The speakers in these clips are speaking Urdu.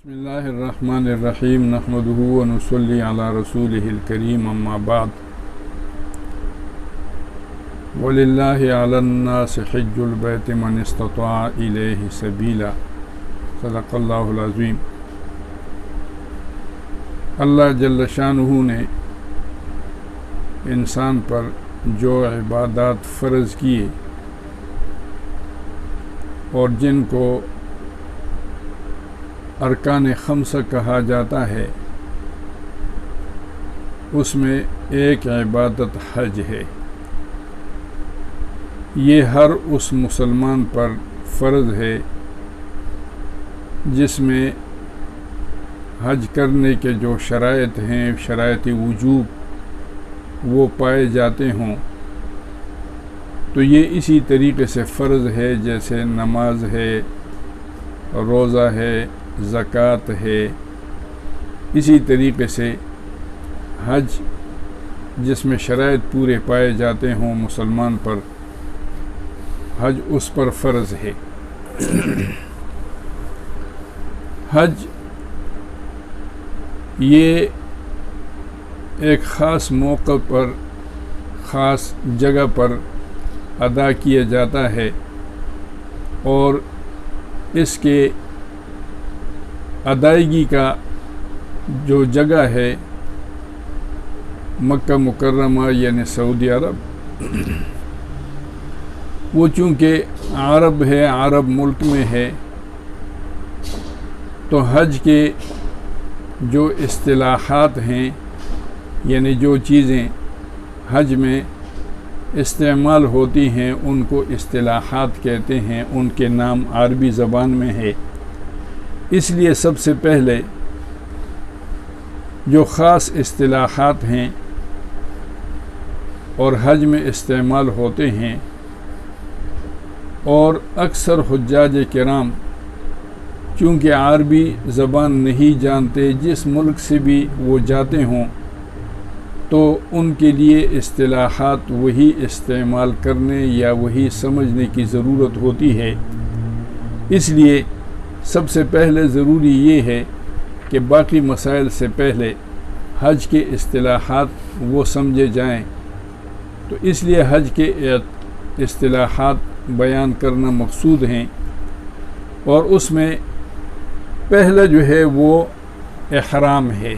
بسم اللہ الرحمن الرحیم نحمدہ ونصلی علی رسولہ الکریم اما بعد وللہ علی الناس حج البیت من استطاع الیہ سبیلا صدق اللہ العظیم۔ اللہ جل شانہ نے انسان پر جو عبادات فرض کیے اور جن کو ارکان خمسہ کہا جاتا ہے، اس میں ایک عبادت حج ہے۔ یہ ہر اس مسلمان پر فرض ہے جس میں حج کرنے کے جو شرائط ہیں، شرائط وجوب وہ پائے جاتے ہوں، تو یہ اسی طریقے سے فرض ہے جیسے نماز ہے، روزہ ہے، زکوٰۃ ہے۔ اسی طریقے سے حج جس میں شرائط پورے پائے جاتے ہوں مسلمان پر، حج اس پر فرض ہے۔ حج یہ ایک خاص موقع پر، خاص جگہ پر ادا کیا جاتا ہے، اور اس کے ادائیگی کا جو جگہ ہے مکہ مکرمہ یعنی سعودی عرب، وہ چونکہ عرب ہے، عرب ملک میں ہے، تو حج کے جو اصطلاحات ہیں، یعنی جو چیزیں حج میں استعمال ہوتی ہیں ان کو اصطلاحات کہتے ہیں، ان کے نام عربی زبان میں ہے۔ اس لیے سب سے پہلے جو خاص اصطلاحات ہیں اور حج میں استعمال ہوتے ہیں، اور اکثر حجاج کرام چونکہ عربی زبان نہیں جانتے، جس ملک سے بھی وہ جاتے ہوں تو ان کے لیے اصطلاحات وہی استعمال کرنے یا وہی سمجھنے کی ضرورت ہوتی ہے۔ اس لیے سب سے پہلے ضروری یہ ہے کہ باقی مسائل سے پہلے حج کے اصطلاحات وہ سمجھے جائیں، تو اس لیے حج کے اصطلاحات بیان کرنا مقصود ہیں۔ اور اس میں پہلا جو ہے وہ احرام ہے،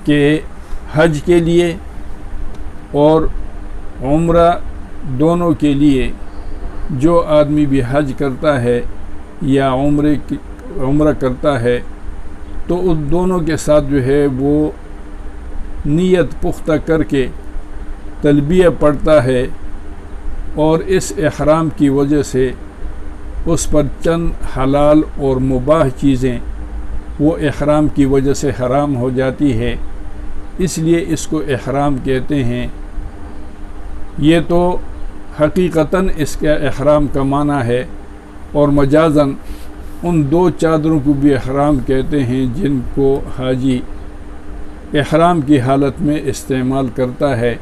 کہ حج کے لیے اور عمرہ دونوں کے لیے جو آدمی بھی حج کرتا ہے یا عمرہ کرتا ہے، تو ان دونوں کے ساتھ جو ہے وہ نیت پختہ کر کے تلبیہ پڑھتا ہے، اور اس احرام کی وجہ سے اس پر چند حلال اور مباح چیزیں وہ احرام کی وجہ سے حرام ہو جاتی ہے، اس لیے اس کو احرام کہتے ہیں۔ یہ تو حقیقتاً اس کا احرام کا معنی ہے، اور مجازاً ان دو چادروں کو بھی احرام کہتے ہیں جن کو حاجی احرام کی حالت میں استعمال کرتا ہے،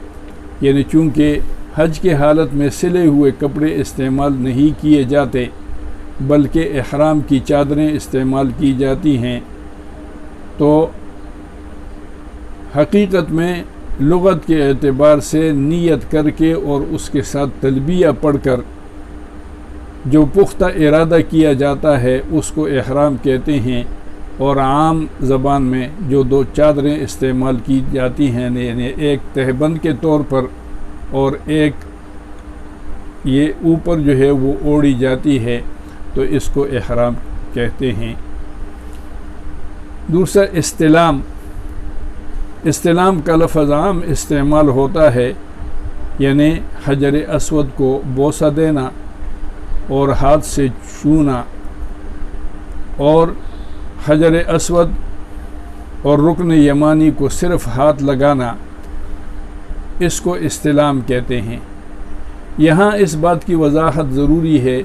یعنی چونکہ حج کی حالت میں سلے ہوئے کپڑے استعمال نہیں کیے جاتے بلکہ احرام کی چادریں استعمال کی جاتی ہیں، تو حقیقت میں لغت کے اعتبار سے نیت کر کے اور اس کے ساتھ تلبیہ پڑھ کر جو پختہ ارادہ کیا جاتا ہے اس کو احرام کہتے ہیں۔ اور عام زبان میں جو دو چادریں استعمال کی جاتی ہیں، یعنی ایک تہبند کے طور پر اور ایک یہ اوپر جو ہے وہ اوڑھی جاتی ہے، تو اس کو احرام کہتے ہیں۔ دوسرا استلام۔ استلام کا لفظ عام استعمال ہوتا ہے، یعنی حجر اسود کو بوسہ دینا اور ہاتھ سے چھونا، اور حجر اسود اور رکن یمانی کو صرف ہاتھ لگانا، اس کو استلام کہتے ہیں۔ یہاں اس بات کی وضاحت ضروری ہے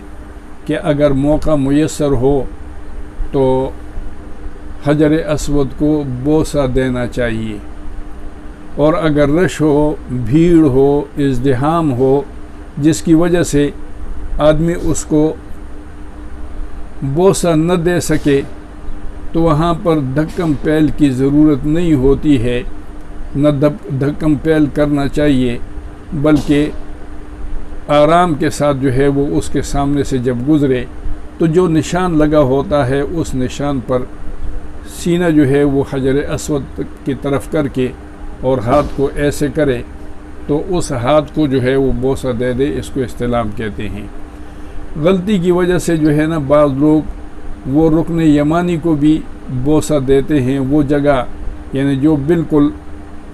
کہ اگر موقع میسر ہو تو حجر اسود کو بوسہ دینا چاہیے، اور اگر رش ہو، بھیڑ ہو، ازدحام ہو، جس کی وجہ سے آدمی اس کو بوسہ نہ دے سکے تو وہاں پر دھکم پیل کی ضرورت نہیں ہوتی ہے، نہ دھکم پیل کرنا چاہیے، بلکہ آرام کے ساتھ جو ہے وہ اس کے سامنے سے جب گزرے تو جو نشان لگا ہوتا ہے اس نشان پر سینہ جو ہے وہ حجر اسود کی طرف کر کے اور ہاتھ کو ایسے کرے تو اس ہاتھ کو جو ہے وہ بوسہ دے دے، اس کو استلام کہتے ہیں۔ غلطی کی وجہ سے جو ہے نا بعض لوگ وہ رکن یمانی کو بھی بوسہ دیتے ہیں، وہ جگہ یعنی جو بالکل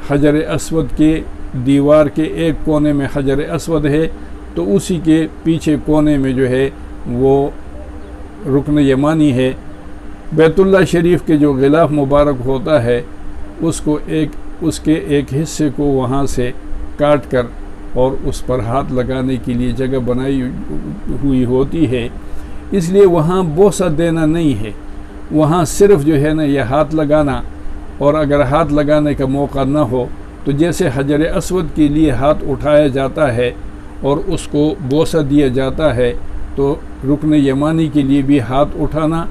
حجر اسود کے دیوار کے ایک کونے میں حجر اسود ہے تو اسی کے پیچھے کونے میں جو ہے وہ رکن یمانی ہے۔ بیت اللہ شریف کے جو غلاف مبارک ہوتا ہے اس کے ایک حصے کو وہاں سے کاٹ کر اور اس پر ہاتھ لگانے کے لیے جگہ بنائی ہوئی ہوتی ہے، اس لیے وہاں بوسہ دینا نہیں ہے، وہاں صرف جو ہے نا یہ ہاتھ لگانا، اور اگر ہاتھ لگانے کا موقع نہ ہو تو جیسے حجر اسود کے لیے ہاتھ اٹھایا جاتا ہے اور اس کو بوسہ دیا جاتا ہے تو رکن یمانی کے لیے بھی ہاتھ اٹھانا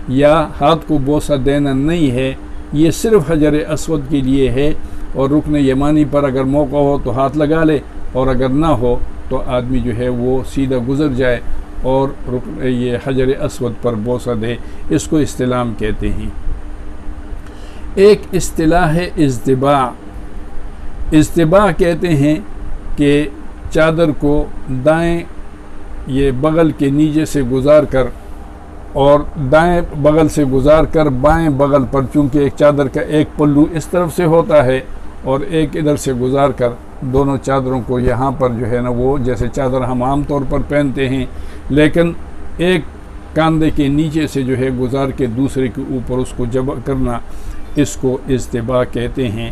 یا ہاتھ کو بوسہ دینا نہیں ہے، یہ صرف حجر اسود کے لیے ہے، اور رکن یمانی پر اگر موقع ہو تو ہاتھ لگا لے، اور اگر نہ ہو تو آدمی جو ہے وہ سیدھا گزر جائے اور یہ حجر اسود پر بوسہ دے، اس کو استلام کہتے ہیں۔ ایک اصطلاح ہے اضطباع۔ اضطباع کہتے ہیں کہ چادر کو دائیں یہ بغل کے نیچے سے گزار کر اور دائیں بغل سے گزار کر بائیں بغل پر، چونکہ ایک چادر کا ایک پلو اس طرف سے ہوتا ہے اور ایک ادھر سے گزار کر دونوں چادروں کو یہاں پر جو ہے نا وہ جیسے چادر ہم عام طور پر پہنتے ہیں، لیکن ایک کاندھے کے نیچے سے جو ہے گزار کے دوسرے کے اوپر اس کو جمع کرنا، اس کو اضطباع کہتے ہیں۔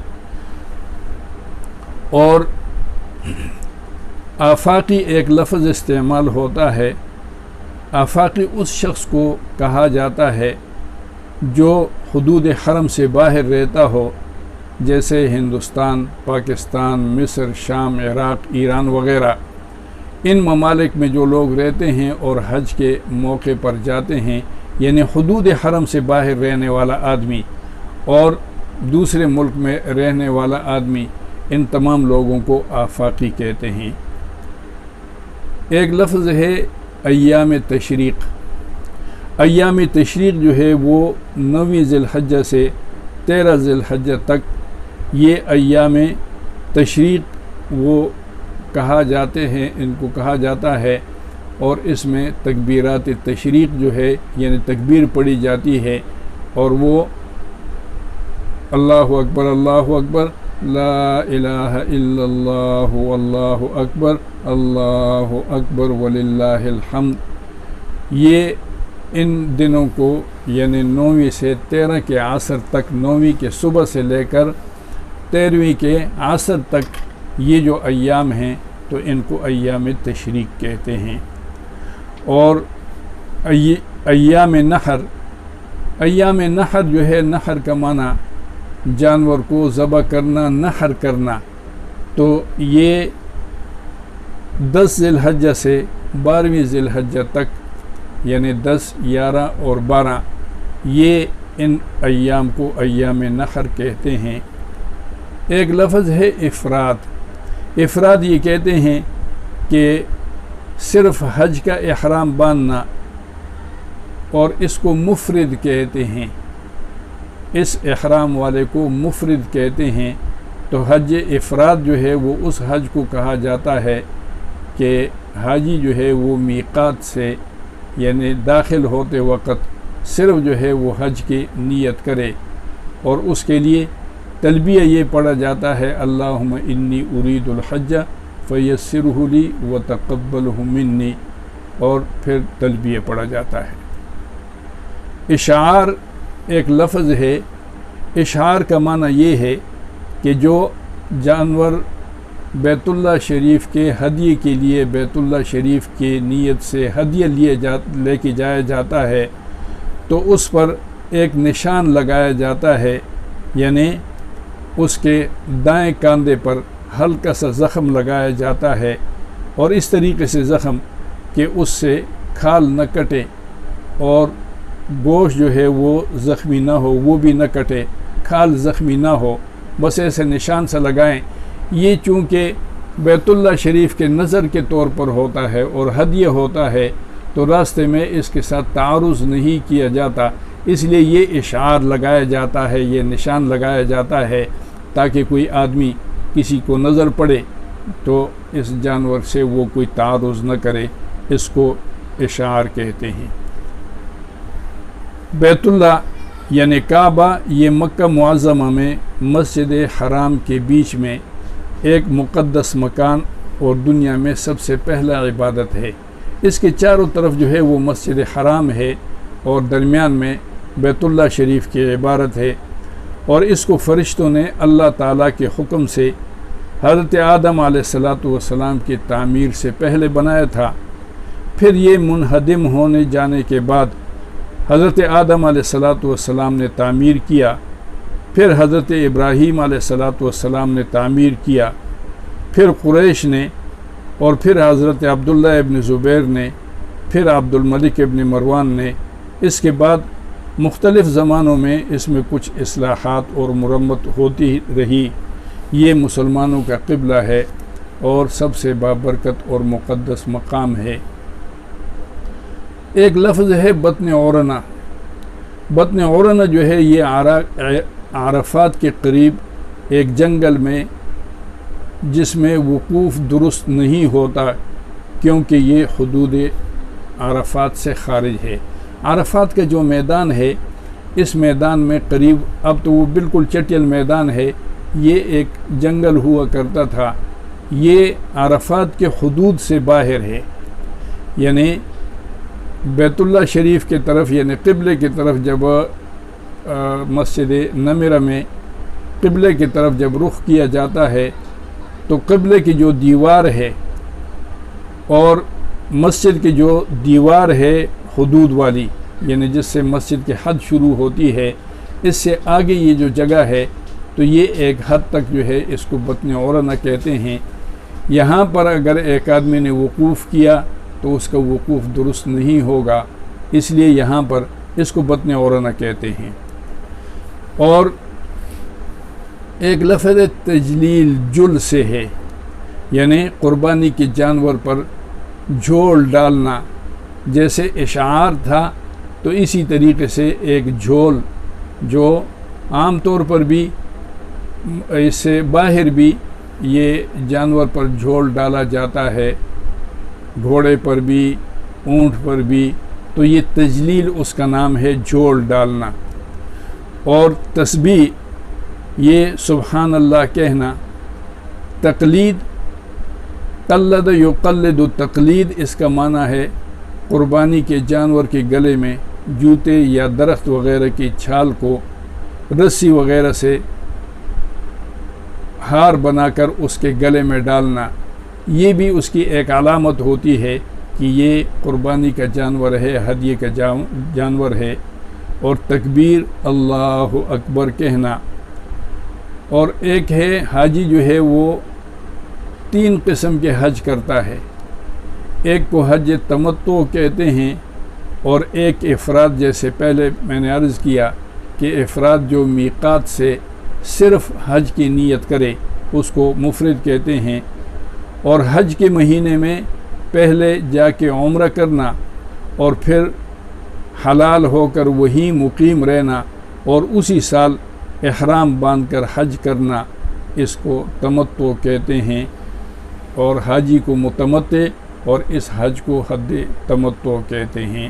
اور آفاقی ایک لفظ استعمال ہوتا ہے، آفاقی اس شخص کو کہا جاتا ہے جو حدود حرم سے باہر رہتا ہو، جیسے ہندوستان، پاکستان، مصر، شام، عراق، ایران وغیرہ۔ ان ممالک میں جو لوگ رہتے ہیں اور حج کے موقع پر جاتے ہیں، یعنی حدود حرم سے باہر رہنے والا آدمی اور دوسرے ملک میں رہنے والا آدمی، ان تمام لوگوں کو آفاقی کہتے ہیں۔ ایک لفظ ہے ایام تشریق۔ ایام تشریق جو ہے وہ 9 ذی الحجہ سے 13 ذی الحجہ تک یہ ایام تشریق وہ کہا جاتے ہیں، ان کو کہا جاتا ہے، اور اس میں تکبیرات تشریق جو ہے یعنی تکبیر پڑھی جاتی ہے، اور وہ اللہ اکبر اللہ اکبر، لا الہ الا اللہ واللہ اکبر، اللہ اکبر وللہ الحمد، یہ ان دنوں کو یعنی 9ویں سے 13 کے عصر تک، 9ویں کے صبح سے لے کر 13ویں کے عصر تک یہ جو ایام ہیں تو ان کو ایام تشریق کہتے ہیں۔ اور ایام نحر، ایام نحر جو ہے، نحر کا معنی جانور کو ذبح کرنا، نحر کرنا، تو یہ 10 ذی الحجہ سے 12ویں ذی الحجہ تک یعنی 10، 11 اور 12 یہ ان ایام کو ایام نحر کہتے ہیں۔ ایک لفظ ہے افراد۔ افراد یہ کہتے ہیں کہ صرف حج کا احرام باندھنا، اور اس کو مفرد کہتے ہیں، اس احرام والے کو مفرد کہتے ہیں۔ تو حج افراد جو ہے وہ اس حج کو کہا جاتا ہے کہ حاجی جو ہے وہ میقات سے یعنی داخل ہوتے وقت صرف جو ہے وہ حج کی نیت کرے، اور اس کے لیے تلبیہ یہ پڑھا جاتا ہے، اللہم انی ارید الحج فیسرہ لی وتقبلہ منی، اور پھر تلبیہ پڑھا جاتا ہے۔ اشعار ایک لفظ ہے۔ اشعار کا معنی یہ ہے کہ جو جانور بیت اللہ شریف کے ہدیے کے لیے بیت اللہ شریف کی نیت سے ہدیہ لے کے جایا جاتا ہے تو اس پر ایک نشان لگایا جاتا ہے، یعنی اس کے دائیں کاندھے پر ہلکا سا زخم لگایا جاتا ہے، اور اس طریقے سے زخم کہ اس سے کھال نہ کٹے اور گوشت جو ہے وہ زخمی نہ ہو، وہ بھی نہ کٹے، کھال زخمی نہ ہو، بس ایسے نشان سے لگائیں۔ یہ چونکہ بیت اللہ شریف کے نظر کے طور پر ہوتا ہے اور ہدیہ ہوتا ہے، تو راستے میں اس کے ساتھ تعارض نہیں کیا جاتا، اس لیے یہ اشعار لگایا جاتا ہے، یہ نشان لگایا جاتا ہے تاکہ کوئی آدمی کسی کو نظر پڑے تو اس جانور سے وہ کوئی تعارض نہ کرے، اس کو اشعار کہتے ہیں۔ بیت اللہ یعنی کعبہ یہ مکہ معظمہ میں مسجد حرام کے بیچ میں ایک مقدس مکان اور دنیا میں سب سے پہلا عبادت ہے۔ اس کے چاروں طرف جو ہے وہ مسجد حرام ہے اور درمیان میں بیت اللہ شریف کی عبارت ہے، اور اس کو فرشتوں نے اللہ تعالیٰ کے حکم سے حضرت آدم علیہ السلام کی تعمیر سے پہلے بنایا تھا۔ پھر یہ منہدم ہونے جانے کے بعد حضرت آدم علیہ السلام نے تعمیر کیا، پھر حضرت ابراہیم علیہ السلام نے تعمیر کیا، پھر قریش نے، اور پھر حضرت عبداللہ ابن زبیر نے، پھر عبد الملک ابن مروان نے۔ اس کے بعد مختلف زمانوں میں اس میں کچھ اصلاحات اور مرمت ہوتی رہی۔ یہ مسلمانوں کا قبلہ ہے اور سب سے بابرکت اور مقدس مقام ہے۔ ایک لفظ ہے بطن عورنہ۔ بطن عورنہ جو ہے یہ عرفات کے قریب ایک جنگل میں، جس میں وقوف درست نہیں ہوتا کیونکہ یہ حدود عرفات سے خارج ہے۔ عرفات کا جو میدان ہے، اس میدان میں قریب، اب تو وہ بالکل چٹیل میدان ہے، یہ ایک جنگل ہوا کرتا تھا، یہ عرفات کے حدود سے باہر ہے۔ یعنی بیت اللہ شریف کے طرف یعنی قبلے کی طرف جب مسجد نمرہ میں قبلے کی طرف جب رخ کیا جاتا ہے تو قبلے کی جو دیوار ہے اور مسجد کی جو دیوار ہے حدود والی، یعنی جس سے مسجد کی حد شروع ہوتی ہے، اس سے آگے یہ جو جگہ ہے تو یہ ایک حد تک جو ہے اس کو بطن عورنہ کہتے ہیں۔ یہاں پر اگر ایک آدمی نے وقوف کیا تو اس کا وقوف درست نہیں ہوگا، اس لیے یہاں پر اس کو بطن عورنہ کہتے ہیں۔ اور ایک لفظ تجلیل جل سے ہے، یعنی قربانی کے جانور پر جھول ڈالنا، جیسے اشعار تھا تو اسی طریقے سے ایک جھول جو عام طور پر بھی اس سے باہر بھی یہ جانور پر جھول ڈالا جاتا ہے، گھوڑے پر بھی، اونٹ پر بھی، تو یہ تجلیل اس کا نام ہے، جھول ڈالنا۔ اور تسبیح یہ سبحان اللہ کہنا۔ تقلید، قلد یقلد تقلید، اس کا معنی ہے قربانی کے جانور کے گلے میں جوتے یا درخت وغیرہ کی چھال کو رسی وغیرہ سے ہار بنا کر اس کے گلے میں ڈالنا۔ یہ بھی اس کی ایک علامت ہوتی ہے کہ یہ قربانی کا جانور ہے، ہدیے کا جانور ہے۔ اور تکبیر اللہ اکبر کہنا۔ اور ایک ہے حاجی جو ہے وہ 3 قسم کے حج کرتا ہے، ایک کو حج تمتع کہتے ہیں، اور ایک افراد، جیسے پہلے میں نے عرض کیا کہ افراد جو میقات سے صرف حج کی نیت کرے اس کو مفرد کہتے ہیں، اور حج کے مہینے میں پہلے جا کے عمرہ کرنا اور پھر حلال ہو کر وہیں مقیم رہنا اور اسی سال احرام باندھ کر حج کرنا، اس کو تمتع کہتے ہیں، اور حاجی کو متمتع اور اس حج کو حج تمتع کہتے ہیں۔